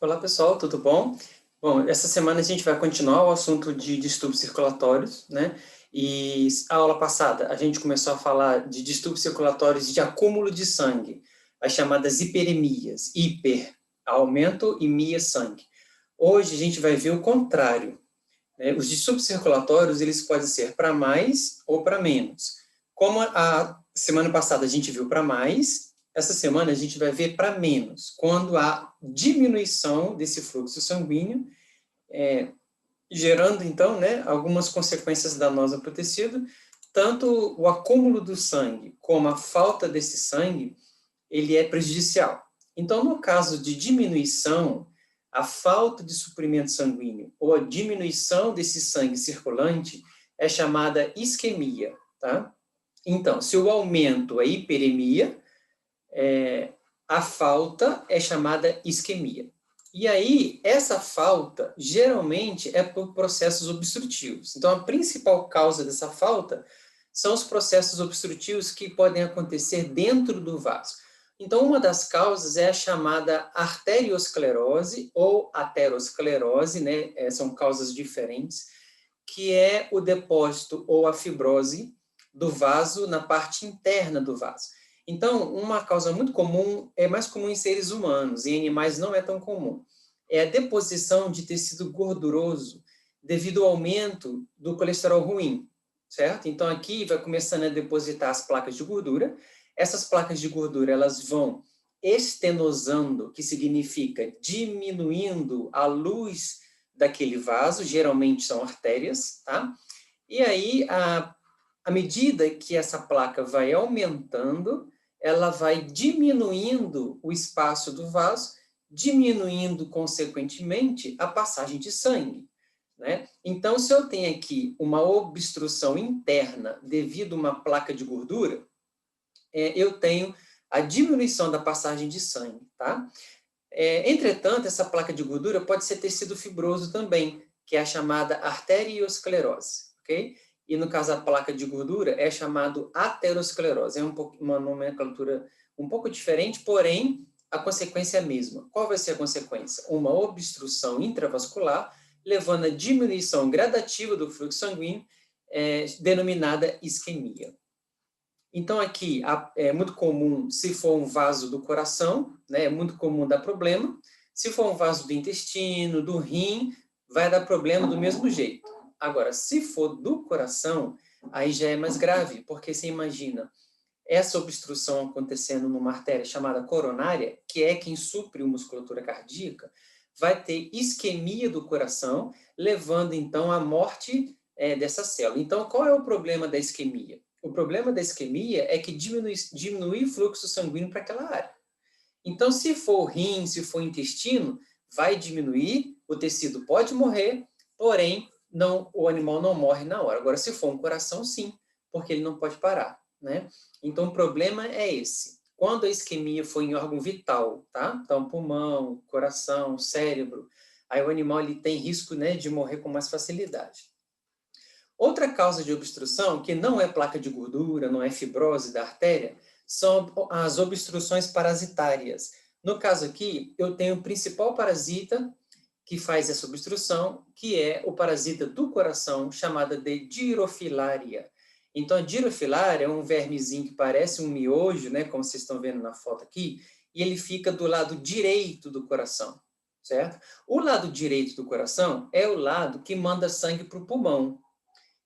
Olá, pessoal, tudo bom? Bom, essa semana a gente vai continuar o assunto de distúrbios circulatórios, né? E a aula passada a gente começou a falar de distúrbios circulatórios de acúmulo de sangue, as chamadas hiperemias, hiper, aumento e mia sangue. Hoje a gente vai ver o contrário, né? Os distúrbios circulatórios, eles podem ser para mais ou para menos. Como a semana passada a gente viu para mais, essa semana a gente vai ver para menos, quando há diminuição desse fluxo sanguíneo, gerando, então, né, algumas consequências danosas para o tecido, tanto o acúmulo do sangue como a falta desse sangue, ele é prejudicial. Então, no caso de diminuição, a falta de suprimento sanguíneo ou a diminuição desse sangue circulante é chamada isquemia, tá? Então, se o aumento é hiperemia, a falta é chamada isquemia. E aí, essa falta, geralmente, é por processos obstrutivos. Então, a principal causa dessa falta são os processos obstrutivos que podem acontecer dentro do vaso. Então, uma das causas é a chamada arteriosclerose ou aterosclerose, né? São causas diferentes, que é o depósito ou a fibrose do vaso na parte interna do vaso. Então, uma causa muito comum, é mais comum em seres humanos, em animais não é tão comum, é a deposição de tecido gorduroso devido ao aumento do colesterol ruim, certo? Então, aqui vai começando a depositar as placas de gordura. Essas placas de gordura, elas vão estenosando, que significa diminuindo a luz daquele vaso, geralmente são artérias, tá? E aí, à medida que essa placa vai aumentando, ela vai diminuindo o espaço do vaso, diminuindo, consequentemente, a passagem de sangue, né? Então, se eu tenho aqui uma obstrução interna devido a uma placa de gordura, eu tenho a diminuição da passagem de sangue, tá? Entretanto, essa placa de gordura pode ser tecido fibroso também, que é a chamada arteriosclerose, ok? E no caso da placa de gordura é chamado aterosclerose. É uma nomenclatura um pouco diferente, porém a consequência é a mesma. Qual vai ser a consequência? Uma obstrução intravascular, levando a diminuição gradativa do fluxo sanguíneo, denominada isquemia. Então, aqui é muito comum, se for um vaso do coração, né, é muito comum dar problema. Se for um vaso do intestino, do rim, vai dar problema do mesmo jeito. Agora, se for do coração, aí já é mais grave, porque você imagina essa obstrução acontecendo numa artéria chamada coronária, que é quem supre a musculatura cardíaca, vai ter isquemia do coração, levando, então, à morte dessa célula. Então, qual é o problema da isquemia? O problema da isquemia é que diminui o fluxo sanguíneo para aquela área. Então, se for rim, se for intestino, vai diminuir, o tecido pode morrer, porém, o animal não morre na hora. Agora, se for um coração, sim, porque ele não pode parar, né? Então, o problema é esse. Quando a isquemia for em órgão vital, tá? Então, pulmão, coração, cérebro, aí o animal ele tem risco, né, de morrer com mais facilidade. Outra causa de obstrução, que não é placa de gordura, não é fibrose da artéria, são as obstruções parasitárias. No caso aqui, eu tenho o principal parasita que faz essa obstrução, que é o parasita do coração, chamada de Dirofilaria. Então, a Dirofilaria é um vermezinho que parece um miojo, né, como vocês estão vendo na foto aqui, e ele fica do lado direito do coração, certo? O lado direito do coração é o lado que manda sangue para o pulmão.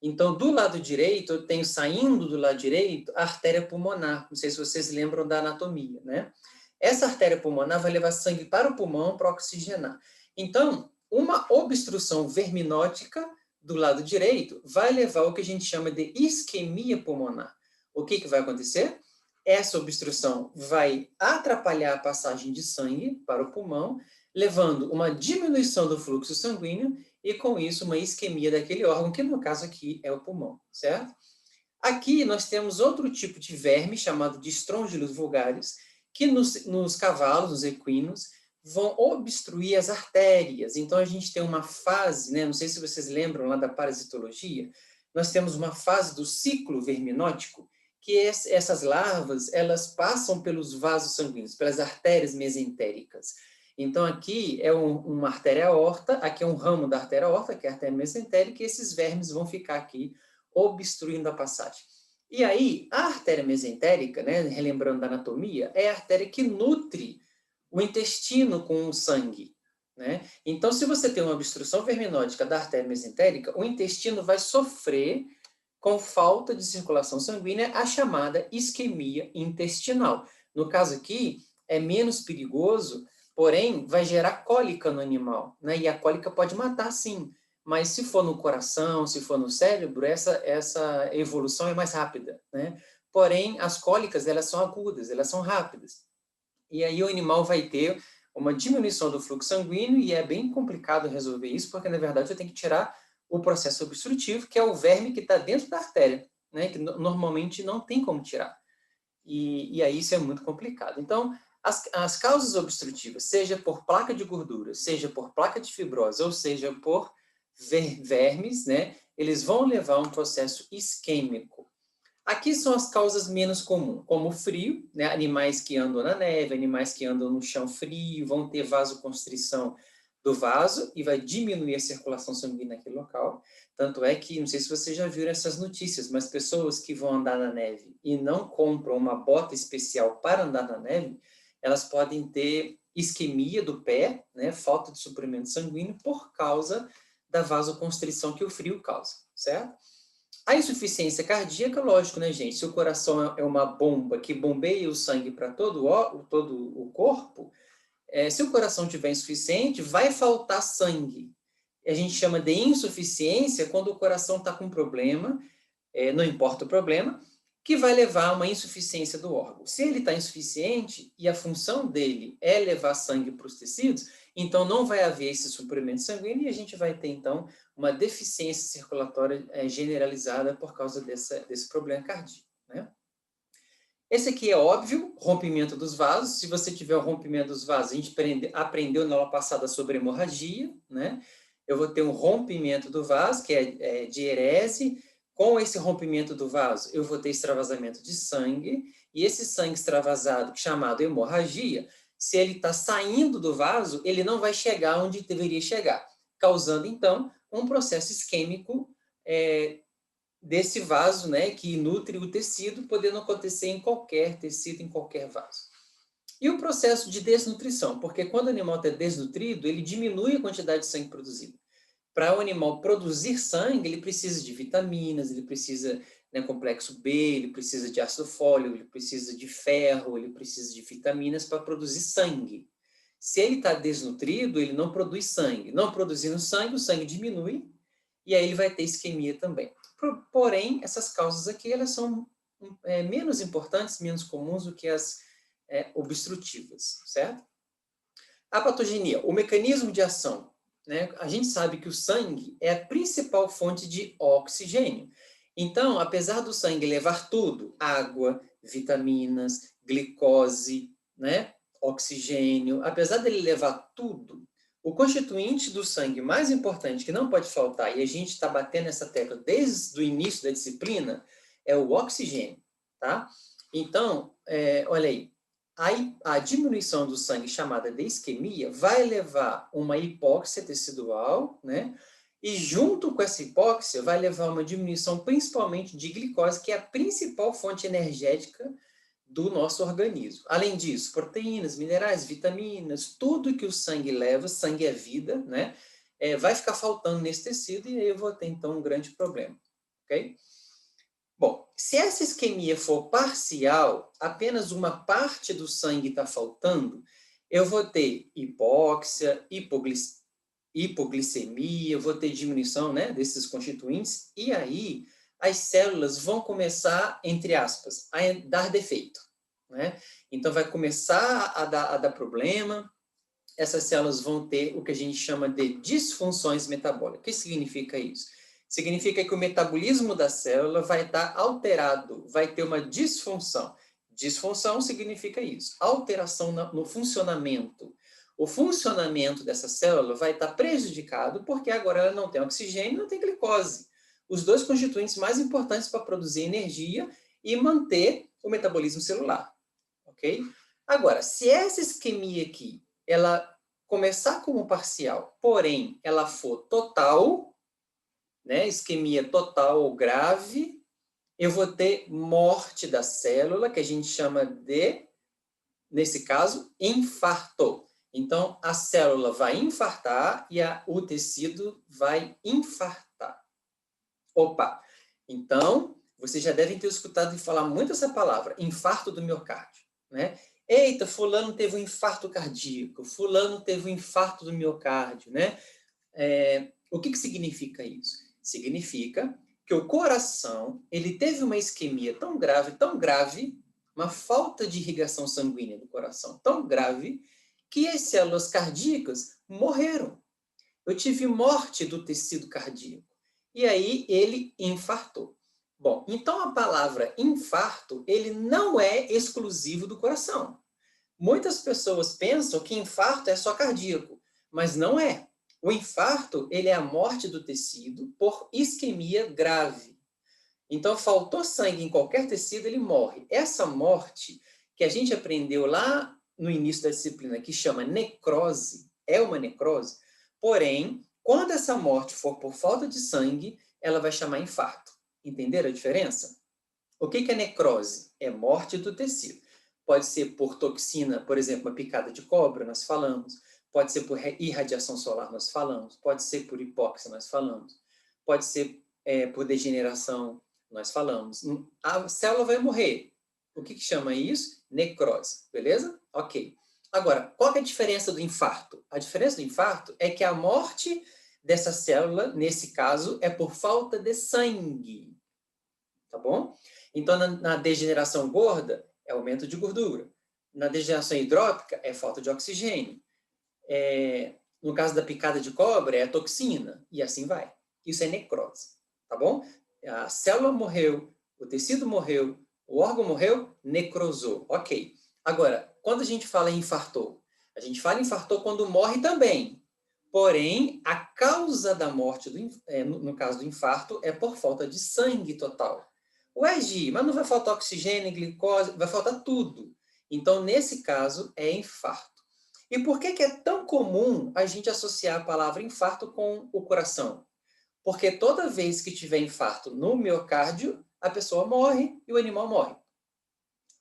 Então, do lado direito, eu tenho saindo do lado direito a artéria pulmonar. Não sei se vocês lembram da anatomia, né? Essa artéria pulmonar vai levar sangue para o pulmão para oxigenar. Então, uma obstrução verminótica do lado direito vai levar ao que a gente chama de isquemia pulmonar. O que vai acontecer? Essa obstrução vai atrapalhar a passagem de sangue para o pulmão, levando uma diminuição do fluxo sanguíneo e, com isso, uma isquemia daquele órgão, que no caso aqui é o pulmão, certo? Aqui nós temos outro tipo de verme, chamado de estrôngilos vulgares, que nos cavalos, nos equinos, vão obstruir as artérias. Então, a gente tem uma fase, né? Não sei se vocês lembram lá da parasitologia, nós temos uma fase do ciclo verminótico, que essas larvas, elas passam pelos vasos sanguíneos, pelas artérias mesentéricas. Então, aqui é uma artéria aorta, aqui é um ramo da artéria aorta, que é a artéria mesentérica, e esses vermes vão ficar aqui obstruindo a passagem. E aí, a artéria mesentérica, né, relembrando da anatomia, é a artéria que nutre o intestino com o sangue, né? Então, se você tem uma obstrução verminódica da artéria mesentérica, o intestino vai sofrer com falta de circulação sanguínea, a chamada isquemia intestinal. No caso aqui, é menos perigoso, porém, vai gerar cólica no animal, né? E a cólica pode matar, sim. Mas se for no coração, se for no cérebro, essa evolução é mais rápida, né? Porém, as cólicas, elas são agudas, elas são rápidas. E aí o animal vai ter uma diminuição do fluxo sanguíneo e é bem complicado resolver isso, porque, na verdade, eu tenho que tirar o processo obstrutivo, que é o verme que está dentro da artéria, né? Que normalmente não tem como tirar. E aí isso é muito complicado. Então, as causas obstrutivas, seja por placa de gordura, seja por placa de fibrose, ou seja por vermes, né? Eles vão levar a um processo isquêmico. Aqui são as causas menos comuns, como o frio, né? Animais que andam na neve, animais que andam no chão frio, vão ter vasoconstrição do vaso e vai diminuir a circulação sanguínea naquele local. Tanto é que, não sei se vocês já viram essas notícias, mas pessoas que vão andar na neve e não compram uma bota especial para andar na neve, elas podem ter isquemia do pé, né? Falta de suprimento sanguíneo por causa da vasoconstrição que o frio causa, certo? A insuficiência cardíaca, lógico, né, gente? Se o coração é uma bomba que bombeia o sangue para todo o corpo, se o coração tiver insuficiente, vai faltar sangue. A gente chama de insuficiência quando o coração está com problema, não importa o problema, que vai levar a uma insuficiência do órgão. Se ele está insuficiente e a função dele é levar sangue para os tecidos, então não vai haver esse suprimento sanguíneo e a gente vai ter, então, uma deficiência circulatória generalizada por causa desse problema cardíaco, né? Esse aqui é óbvio, rompimento dos vasos. Se você tiver o rompimento dos vasos, a gente aprendeu na aula passada sobre hemorragia, né? Eu vou ter um rompimento do vaso, que é dierese. Com esse rompimento do vaso, eu vou ter extravasamento de sangue. E esse sangue extravasado, chamado hemorragia, se ele está saindo do vaso, ele não vai chegar onde deveria chegar, causando, então, um processo isquêmico desse vaso, né, que nutre o tecido, podendo acontecer em qualquer tecido, em qualquer vaso. E o processo de desnutrição, porque quando o animal está desnutrido, ele diminui a quantidade de sangue produzido. Para o animal produzir sangue, ele precisa de vitaminas, ele precisa, né, complexo B, ele precisa de ácido fólico, ele precisa de ferro, ele precisa de vitaminas para produzir sangue. Se ele está desnutrido, ele não produz sangue. Não produzindo sangue, o sangue diminui e aí ele vai ter isquemia também. Porém, essas causas aqui, elas são menos importantes, menos comuns do que as obstrutivas, certo? A patogenia, o mecanismo de ação, né? A gente sabe que o sangue é a principal fonte de oxigênio. Então, apesar do sangue levar tudo, água, vitaminas, glicose, né? Oxigênio, apesar dele levar tudo, o constituinte do sangue mais importante que não pode faltar, e a gente está batendo essa tecla desde o início da disciplina, é o oxigênio, tá? Então, olha aí, a diminuição do sangue, chamada de isquemia, vai levar uma hipóxia tecidual, né? E junto com essa hipóxia, vai levar uma diminuição principalmente de glicose, que é a principal fonte energética do nosso organismo. Além disso, proteínas, minerais, vitaminas, tudo que o sangue leva, sangue é vida, né? Vai ficar faltando nesse tecido e aí eu vou ter, então, um grande problema, ok? Bom, se essa isquemia for parcial, apenas uma parte do sangue está faltando, eu vou ter hipóxia, hipoglicemia, eu vou ter diminuição, né, desses constituintes, e aí as células vão começar, entre aspas, a dar defeito, né? Então vai começar a dar problema, essas células vão ter o que a gente chama de disfunções metabólicas. O que significa isso? Significa que o metabolismo da célula vai estar alterado, vai ter uma disfunção. Disfunção significa isso, alteração no funcionamento. O funcionamento dessa célula vai estar prejudicado porque agora ela não tem oxigênio e não tem glicose. Os dois constituintes mais importantes para produzir energia e manter o metabolismo celular, ok? Agora, se essa isquemia aqui, ela começar como parcial, porém ela for total, né, isquemia total ou grave, eu vou ter morte da célula, que a gente chama de, nesse caso, infarto. Então, a célula vai infartar e o tecido vai infartar. Opa! Então, vocês já devem ter escutado falar muito essa palavra, infarto do miocárdio, né? Eita, fulano teve um infarto cardíaco, fulano teve um infarto do miocárdio, né? O que significa isso? Significa que o coração, ele teve uma isquemia tão grave, uma falta de irrigação sanguínea do coração tão grave, que as células cardíacas morreram. Eu tive morte do tecido cardíaco. E aí ele infartou. Bom, então a palavra infarto, ele não é exclusivo do coração. Muitas pessoas pensam que infarto é só cardíaco, mas não é. O infarto, ele é a morte do tecido por isquemia grave. Então, faltou sangue em qualquer tecido, ele morre. Essa morte que a gente aprendeu lá no início da disciplina, que chama necrose, é uma necrose, porém, quando essa morte for por falta de sangue, ela vai chamar infarto. Entenderam a diferença? O que é necrose? É morte do tecido. Pode ser por toxina, por exemplo, uma picada de cobra, nós falamos. Pode ser por irradiação solar, nós falamos. Pode ser por hipóxia, nós falamos. Pode ser por degeneração, nós falamos. A célula vai morrer. O que chama isso? Necrose, beleza? Ok. Agora, qual é a diferença do infarto? A diferença do infarto é que a morte dessa célula, nesse caso, é por falta de sangue. Tá bom? Então, na degeneração gorda, é aumento de gordura. Na degeneração hidrópica, é falta de oxigênio. No caso da picada de cobra, é a toxina. E assim vai. Isso é necrose. Tá bom? A célula morreu, o tecido morreu, o órgão morreu, necrosou. Ok. Agora, quando a gente fala em infartou, a gente fala em infartou quando morre também. Porém, a causa da morte, no caso do infarto, é por falta de sangue total. Ué, Gi, mas não vai faltar oxigênio, glicose, vai faltar tudo. Então, nesse caso, é infarto. E por que é tão comum a gente associar a palavra infarto com o coração? Porque toda vez que tiver infarto no miocárdio, a pessoa morre e o animal morre.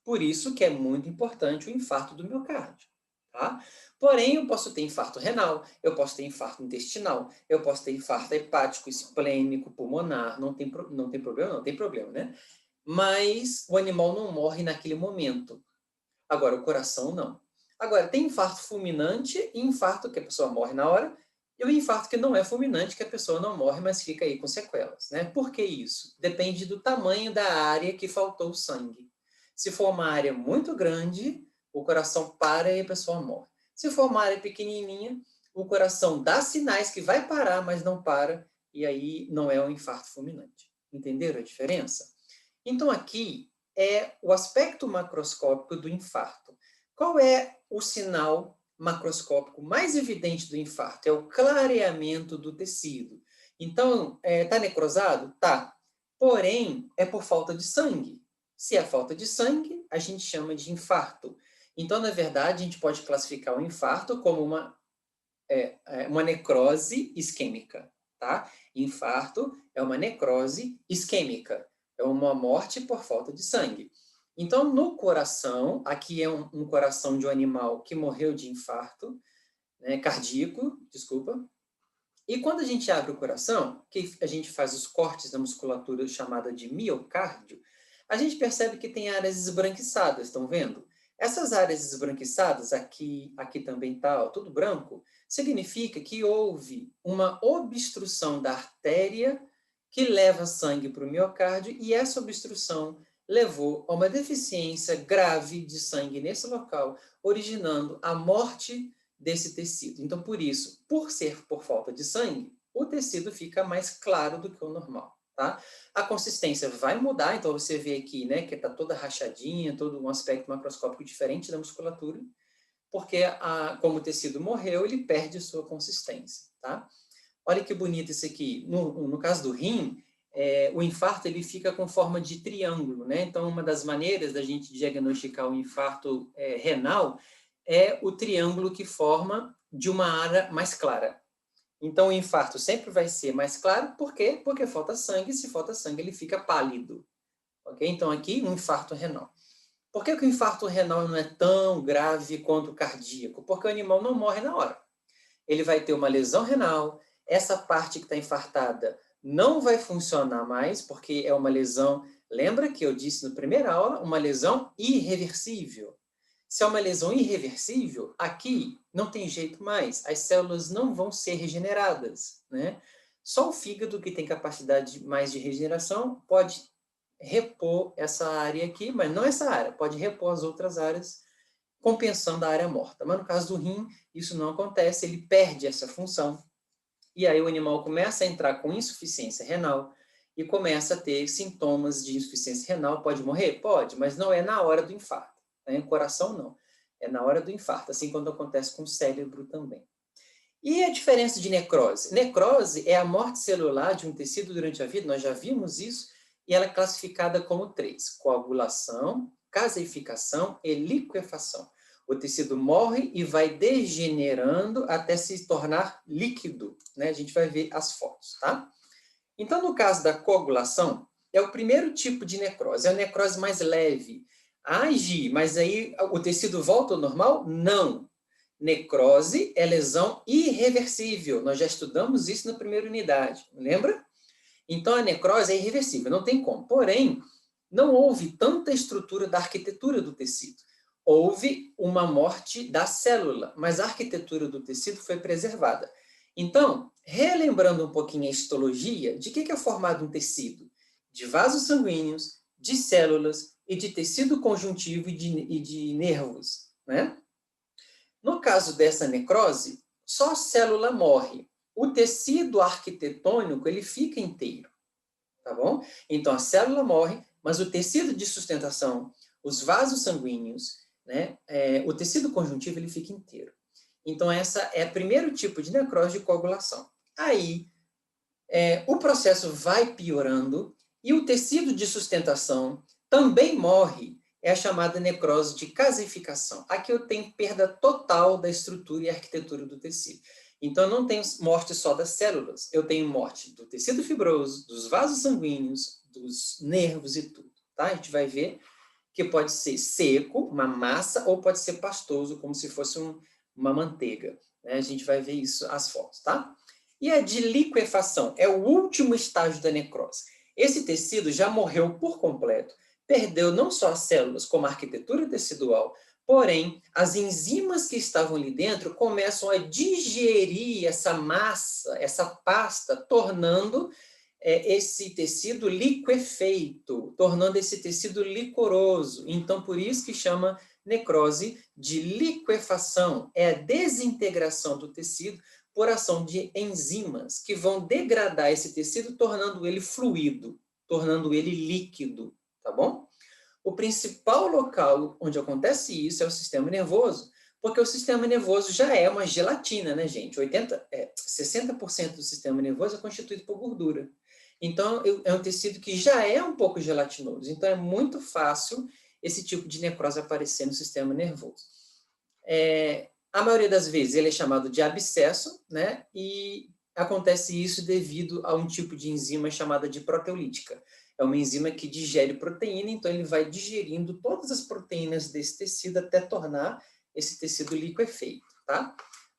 Por isso que é muito importante o infarto do miocárdio. Tá? Porém, eu posso ter infarto renal, eu posso ter infarto intestinal, eu posso ter infarto hepático, esplênico, pulmonar, não tem problema, não tem problema, né? Mas o animal não morre naquele momento. Agora, o coração não. Agora, tem infarto fulminante e infarto que a pessoa morre na hora, e o infarto que não é fulminante, que a pessoa não morre, mas fica aí com sequelas, né? Por que isso? Depende do tamanho da área que faltou sangue. Se for uma área muito grande, o coração para e a pessoa morre. Se for uma área pequenininha, o coração dá sinais que vai parar, mas não para, e aí não é um infarto fulminante. Entenderam a diferença? Então, aqui é o aspecto macroscópico do infarto. Qual é o sinal macroscópico mais evidente do infarto? É o clareamento do tecido. Então, está necrosado? Tá. Porém, é por falta de sangue. Se é falta de sangue, a gente chama de infarto. Então, na verdade, a gente pode classificar o infarto como uma necrose isquêmica, tá? Infarto é uma necrose isquêmica, é uma morte por falta de sangue. Então, no coração, aqui é um coração de um animal que morreu de infarto, né, cardíaco, desculpa. E quando a gente abre o coração, que a gente faz os cortes da musculatura chamada de miocárdio, a gente percebe que tem áreas esbranquiçadas, estão vendo? Essas áreas esbranquiçadas, aqui também está, tudo branco, significa que houve uma obstrução da artéria que leva sangue para o miocárdio e essa obstrução levou a uma deficiência grave de sangue nesse local, originando a morte desse tecido. Então, por isso, por ser por falta de sangue, o tecido fica mais claro do que o normal, tá? A consistência vai mudar, então você vê aqui, né, que está toda rachadinha, todo um aspecto macroscópico diferente da musculatura, porque como o tecido morreu, ele perde sua consistência, tá? Olha que bonito isso aqui. No caso do rim, o infarto ele fica com forma de triângulo, né? Então, uma das maneiras da gente diagnosticar o infarto renal é o triângulo que forma de uma área mais clara. Então, o infarto sempre vai ser mais claro, por quê? Porque falta sangue, se falta sangue, ele fica pálido. Ok? Então, aqui, um infarto renal. Por que o infarto renal não é tão grave quanto o cardíaco? Porque o animal não morre na hora. Ele vai ter uma lesão renal, essa parte que está infartada não vai funcionar mais, porque é uma lesão, lembra que eu disse na primeira aula, uma lesão irreversível. Se é uma lesão irreversível, aqui não tem jeito mais, as células não vão ser regeneradas, né? Só o fígado, que tem capacidade mais de regeneração, pode repor essa área aqui, mas não essa área, pode repor as outras áreas, compensando a área morta. Mas no caso do rim, isso não acontece, ele perde essa função, e aí o animal começa a entrar com insuficiência renal, e começa a ter sintomas de insuficiência renal. Pode morrer? Pode, mas não é na hora do infarto. Né? Coração não. É na hora do infarto, assim quando acontece com o cérebro também. E a diferença de necrose? Necrose é a morte celular de um tecido durante a vida, nós já vimos isso, e ela é classificada como 3: coagulação, caseificação e liquefação. O tecido morre e vai degenerando até se tornar líquido, né? A gente vai ver as fotos, tá? Então, no caso da coagulação, é o primeiro tipo de necrose, é a necrose mais leve. Agi, mas aí o tecido volta ao normal? Não. Necrose é lesão irreversível. Nós já estudamos isso na primeira unidade, lembra? Então, a necrose é irreversível, não tem como. Porém, não houve tanta estrutura da arquitetura do tecido. Houve uma morte da célula, mas a arquitetura do tecido foi preservada. Então, relembrando um pouquinho a histologia, de que é formado um tecido? De vasos sanguíneos, de células e de tecido conjuntivo e de nervos, né? No caso dessa necrose, só a célula morre. O tecido arquitetônico, ele fica inteiro, tá bom? Então, a célula morre, mas o tecido de sustentação, os vasos sanguíneos, né, o tecido conjuntivo, ele fica inteiro. Então, essa é o primeiro tipo de necrose de coagulação. Aí, o processo vai piorando e o tecido de sustentação também morre. É a chamada necrose de caseificação. Aqui eu tenho perda total da estrutura e arquitetura do tecido. Então, eu não tenho morte só das células, eu tenho morte do tecido fibroso, dos vasos sanguíneos, dos nervos e tudo. Tá? A gente vai ver que pode ser seco, uma massa, ou pode ser pastoso, como se fosse uma manteiga. Né? A gente vai ver isso, as fotos, tá? E a de liquefação é o último estágio da necrose. Esse tecido já morreu por completo, perdeu não só as células, como a arquitetura tecidual, porém, as enzimas que estavam ali dentro começam a digerir essa massa, essa pasta, tornando esse tecido liquefeito, tornando esse tecido licoroso. Então, por isso que chama necrose de liquefação. É a desintegração do tecido por ação de enzimas que vão degradar esse tecido, tornando ele fluido, tornando ele líquido, tá bom? O principal local onde acontece isso é o sistema nervoso, porque o sistema nervoso já é uma gelatina, né, gente? 60% do sistema nervoso é constituído por gordura. Então, é um tecido que já é um pouco gelatinoso. Então, é muito fácil esse tipo de necrose aparecer no sistema nervoso. A maioria das vezes ele é chamado de abscesso, né? E acontece isso devido a um tipo de enzima chamada de proteolítica. É uma enzima que digere proteína, então ele vai digerindo todas as proteínas desse tecido até tornar esse tecido liquefeito, tá?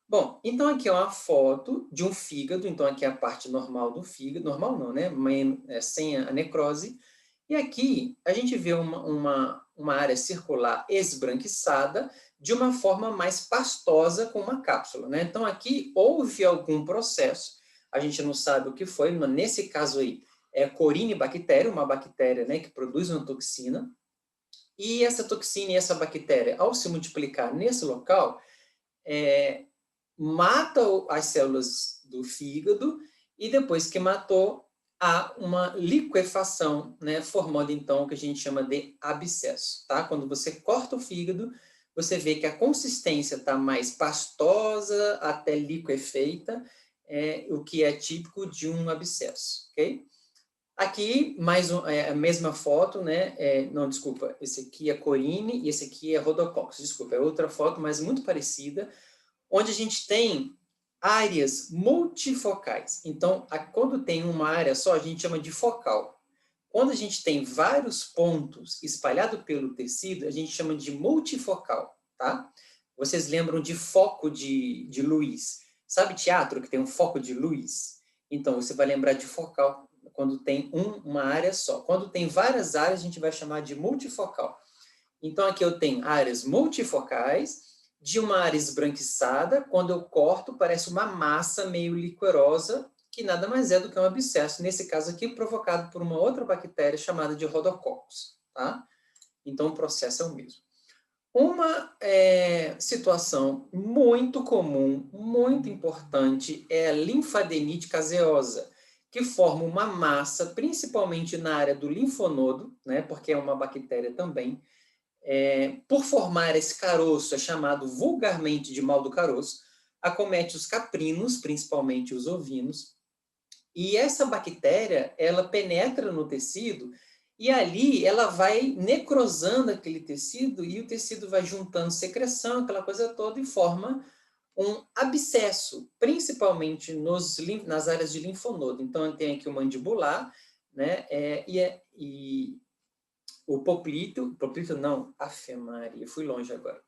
Bom, então aqui é uma foto de um fígado, então aqui é a parte normal do fígado, normal não, né? Sem a necrose. E aqui a gente vê uma área circular esbranquiçada de uma forma mais pastosa com uma cápsula, né? Então aqui houve algum processo, a gente não sabe o que foi, mas nesse caso aí é Corynebactéria, uma bactéria, né, que produz uma toxina, e essa toxina e essa bactéria, ao se multiplicar nesse local, mata as células do fígado, e depois que matou, há uma liquefação, né, formando então o que a gente chama de abscesso, tá? Quando você corta o fígado, você vê que a consistência está mais pastosa até liquefeita, o que é típico de um abscesso, ok? Aqui, a mesma foto, né? Não, desculpa, esse aqui é Corine e esse aqui é Rhodococcus. Desculpa, é outra foto, mas muito parecida, onde a gente tem áreas multifocais. Então, quando tem uma área só, a gente chama de focal. Quando a gente tem vários pontos espalhados pelo tecido, a gente chama de multifocal, tá? Vocês lembram de foco de luz? Sabe teatro que tem um foco de luz? Então, você vai lembrar de focal quando tem uma área só. Quando tem várias áreas, a gente vai chamar de multifocal. Então, aqui eu tenho áreas multifocais, de uma área esbranquiçada, quando eu corto, parece uma massa meio liquorosa, que nada mais é do que um abscesso, nesse caso aqui, provocado por uma outra bactéria chamada de Rhodococcus, tá? Então, o processo é o mesmo. Uma situação muito comum, muito importante, é a linfadenite caseosa, que forma uma massa, principalmente na área do linfonodo, né, porque é uma bactéria também, por formar esse caroço, é chamado vulgarmente de mal do caroço, acomete os caprinos, principalmente os ovinos, e essa bactéria, ela penetra no tecido e ali ela vai necrosando aquele tecido e o tecido vai juntando secreção, aquela coisa toda, e forma um abscesso, principalmente nas áreas de linfonodo. Então, tem aqui o mandibular, né? E o poplíteo não, Afe Maria, fui longe agora.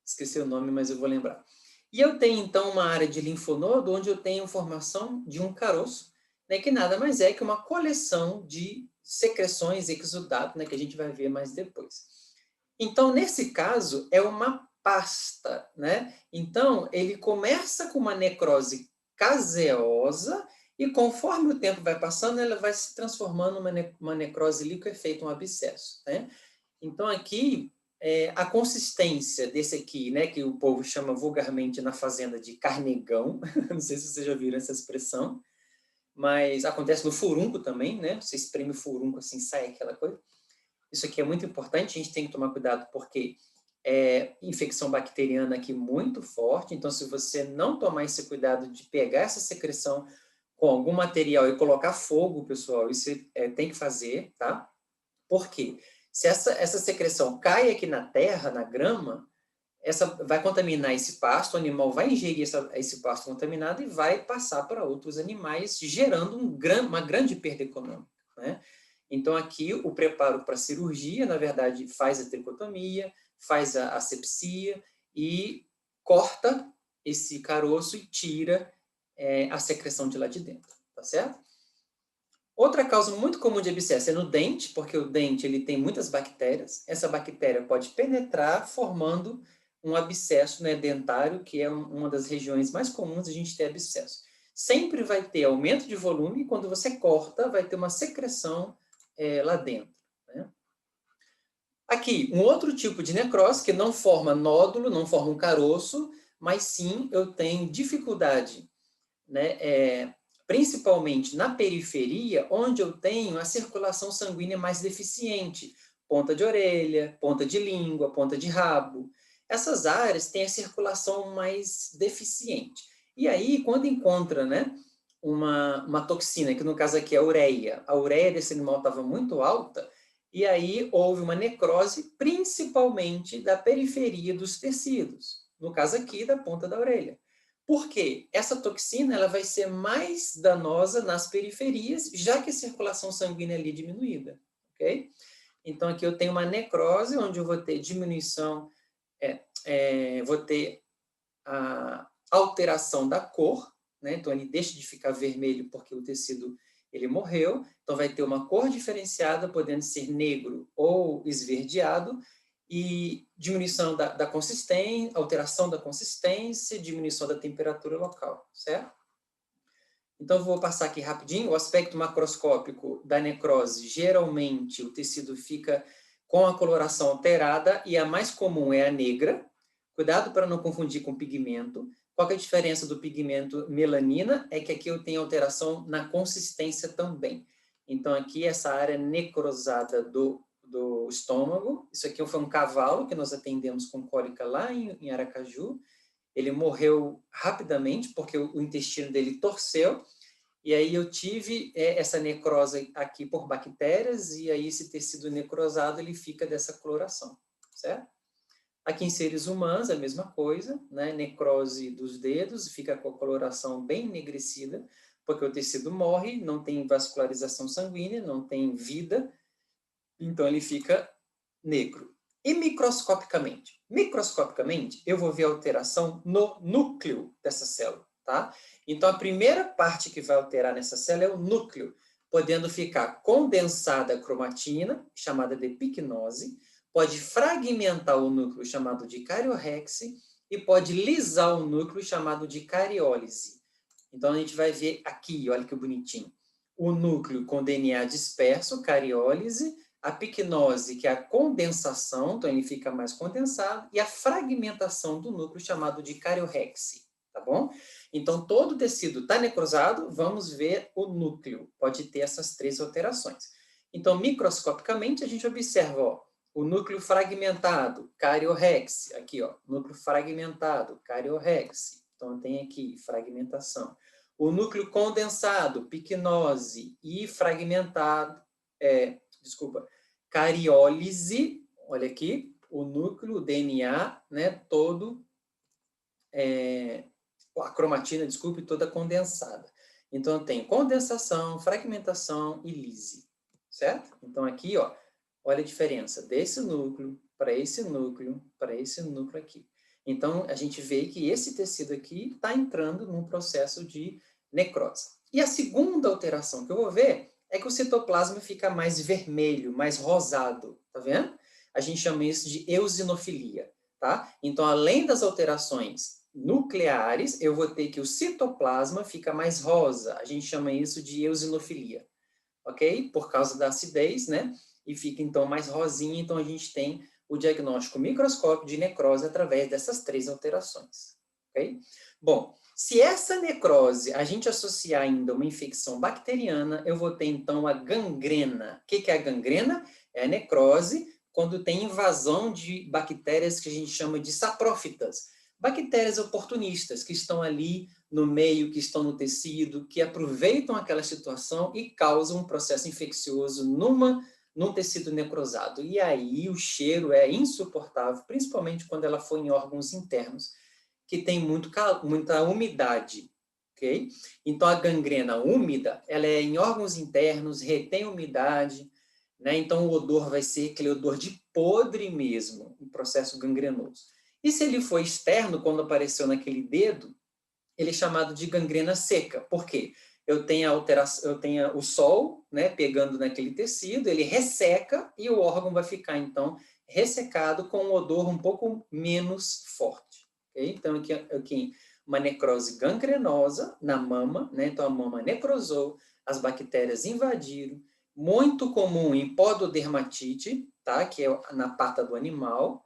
Esqueci o nome, mas eu vou lembrar. E eu tenho, então, uma área de linfonodo onde eu tenho formação de um caroço, né, que nada mais é que uma coleção de secreções exudato, né, que a gente vai ver mais depois. Então, nesse caso, é uma pasta, né? Então, ele começa com uma necrose caseosa e, conforme o tempo vai passando, ela vai se transformando uma necrose liquefeita, um abscesso, né? Então, aqui, a consistência desse aqui, né, que o povo chama vulgarmente na fazenda de carnegão, não sei se vocês já viram essa expressão, mas acontece no furúnculo também, né? Você espreme o furúnculo assim, sai aquela coisa. Isso aqui é muito importante, a gente tem que tomar cuidado porque infecção bacteriana aqui muito forte, então se você não tomar esse cuidado de pegar essa secreção com algum material e colocar fogo, pessoal, isso tem que fazer, tá? Por quê? Se essa secreção cai aqui na terra, na grama, vai contaminar esse pasto, o animal vai ingerir esse pasto contaminado e vai passar para outros animais, gerando uma grande perda econômica, né? Então, aqui, o preparo para a cirurgia, na verdade, faz a tricotomia, faz a asepsia e corta esse caroço e tira a secreção de lá de dentro, tá certo? Outra causa muito comum de abscesso é no dente, porque o dente ele tem muitas bactérias. Essa bactéria pode penetrar, formando um abscesso, né, dentário, que é uma das regiões mais comuns de a gente ter abscesso. Sempre vai ter aumento de volume, e quando você corta, vai ter uma secreção lá dentro, né? Aqui, um outro tipo de necrose, que não forma nódulo, não forma um caroço, mas sim eu tenho dificuldade, né, principalmente na periferia, onde eu tenho a circulação sanguínea mais deficiente, ponta de orelha, ponta de língua, ponta de rabo. Essas áreas têm a circulação mais deficiente. E aí, quando encontra, né, uma toxina, que no caso aqui é a ureia desse animal estava muito alta, e aí houve uma necrose, principalmente da periferia dos tecidos, no caso aqui da ponta da orelha. Por quê? Essa toxina ela vai ser mais danosa nas periferias, já que a circulação sanguínea ali é diminuída, ok? Então, aqui eu tenho uma necrose, onde eu vou ter diminuição, vou ter a alteração da cor, né? Então, ele deixa de ficar vermelho porque o tecido ele morreu, então vai ter uma cor diferenciada, podendo ser negro ou esverdeado, e diminuição da consistência, alteração da consistência, diminuição da temperatura local, certo? Então, vou passar aqui rapidinho. O aspecto macroscópico da necrose, geralmente, o tecido fica com a coloração alterada, e a mais comum é a negra. Cuidado para não confundir com pigmento. Qual que é a diferença do pigmento melanina? É que aqui eu tenho alteração na consistência também. Então, aqui, essa área necrosada do estômago. Isso aqui foi um cavalo que nós atendemos com cólica lá em Aracaju. Ele morreu rapidamente porque o intestino dele torceu, e aí eu tive essa necrose aqui por bactérias, e aí esse tecido necrosado, ele fica dessa coloração, certo? Aqui em seres humanos, a mesma coisa, né? Necrose dos dedos, fica com a coloração bem enegrecida, porque o tecido morre, não tem vascularização sanguínea, não tem vida, então ele fica negro. E microscopicamente? Microscopicamente, eu vou ver a alteração no núcleo dessa célula, tá? Então, a primeira parte que vai alterar nessa célula é o núcleo, podendo ficar condensada a cromatina, chamada de picnose, pode fragmentar o núcleo, chamado de cariorrexe, e pode lisar o núcleo, chamado de cariólise. Então, a gente vai ver aqui, olha que bonitinho, o núcleo com DNA disperso, cariólise, a picnose, que é a condensação, então ele fica mais condensado, e a fragmentação do núcleo, chamado de cariorrexe, tá bom? Então, todo o tecido está necrosado, vamos ver o núcleo, pode ter essas 3 alterações. Então, microscopicamente, a gente observa, ó, o núcleo fragmentado, cariorrexe, aqui, ó, núcleo fragmentado, cariorrexe, então tem aqui fragmentação. O núcleo condensado, picnose, e fragmentado, cariólise, olha aqui, o núcleo, o DNA, né, todo, a cromatina, desculpe, toda condensada. Então, tem condensação, fragmentação e lise, certo? Então, aqui, ó, olha a diferença desse núcleo para esse núcleo, para esse núcleo aqui. Então, a gente vê que esse tecido aqui está entrando num processo de necrose. E a segunda alteração que eu vou ver é que o citoplasma fica mais vermelho, mais rosado, tá vendo? A gente chama isso de eosinofilia, tá? Então, além das alterações nucleares, eu vou ter que o citoplasma fica mais rosa, a gente chama isso de eosinofilia, ok? Por causa da acidez, né? E fica, então, mais rosinha, então a gente tem o diagnóstico microscópico de necrose através dessas 3 alterações, ok? Bom, se essa necrose a gente associar ainda uma infecção bacteriana, eu vou ter, então, a gangrena. O que é a gangrena? É a necrose quando tem invasão de bactérias que a gente chama de saprófitas. Bactérias oportunistas, que estão ali no meio, que estão no tecido, que aproveitam aquela situação e causam um processo infeccioso num tecido necrosado. E aí o cheiro é insuportável, principalmente quando ela for em órgãos internos, que tem muita umidade, ok? Então, a gangrena úmida, ela é em órgãos internos, retém umidade, né? Então, o odor vai ser aquele odor de podre mesmo, um processo gangrenoso. E se ele for externo, quando apareceu naquele dedo, ele é chamado de gangrena seca. Por quê? Eu tenho o sol, né, pegando naquele tecido, ele resseca e o órgão vai ficar, então, ressecado com um odor um pouco menos forte. Okay? Então, aqui uma necrose gangrenosa na mama, né? Então, a mama necrosou, as bactérias invadiram, muito comum em pododermatite, tá? Que é na pata do animal,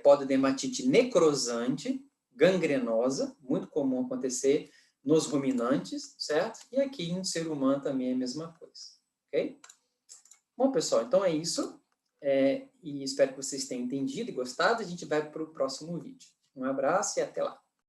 pododermatite necrosante, gangrenosa, muito comum acontecer nos ruminantes, certo? E aqui no ser humano também é a mesma coisa, ok? Bom, pessoal, então é isso. E espero que vocês tenham entendido e gostado. A gente vai para o próximo vídeo. Um abraço e até lá.